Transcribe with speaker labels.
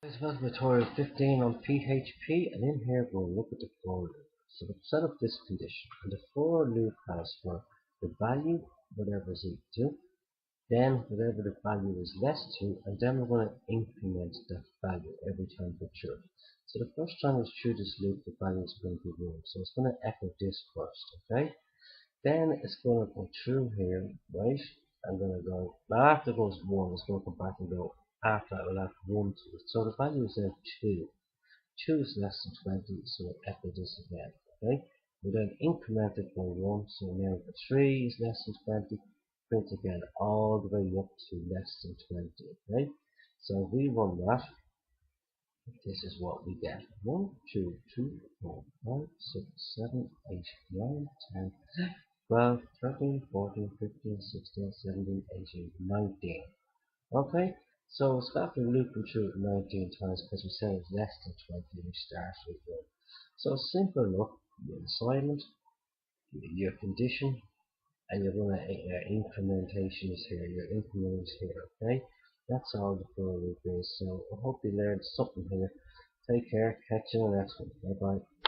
Speaker 1: Guys, welcome to tutorial 15 on PHP, and in here we'll look at the for loop. So we'll set up this condition, and the for loop has for the value whatever is equal to, then whatever the value is less to, and then we're going to increment that value every time we true. So the first time it's through this loop, the value is going to be 1, so it's going to echo this first, okay? Then it's going to go through here, right? I'm going to go, now after it goes 1, it's going to come back and go, after that, we'll add 1 to it. So the value is then 2. 2 is less than 20, so we'll echo this again, okay? We then increment it by 1, so now the 3 is less than 20, print again all the way up to less than 20, okay? So if we run that, this is what we get. 1, 2, 3, 4, 5, 6, 7, 8, 9, 10, 12, 13, 14, 15, 16, 17, 18, 19. Okay, so it's got the looping through it 19 times because we said it's less than 20 and we start with 1. So simple enough, your assignment, your condition, and your incrementation is here, your increment is here, okay? That's all the for loop is. So I hope you learned something here. Take care, catch you in the next one. Bye bye.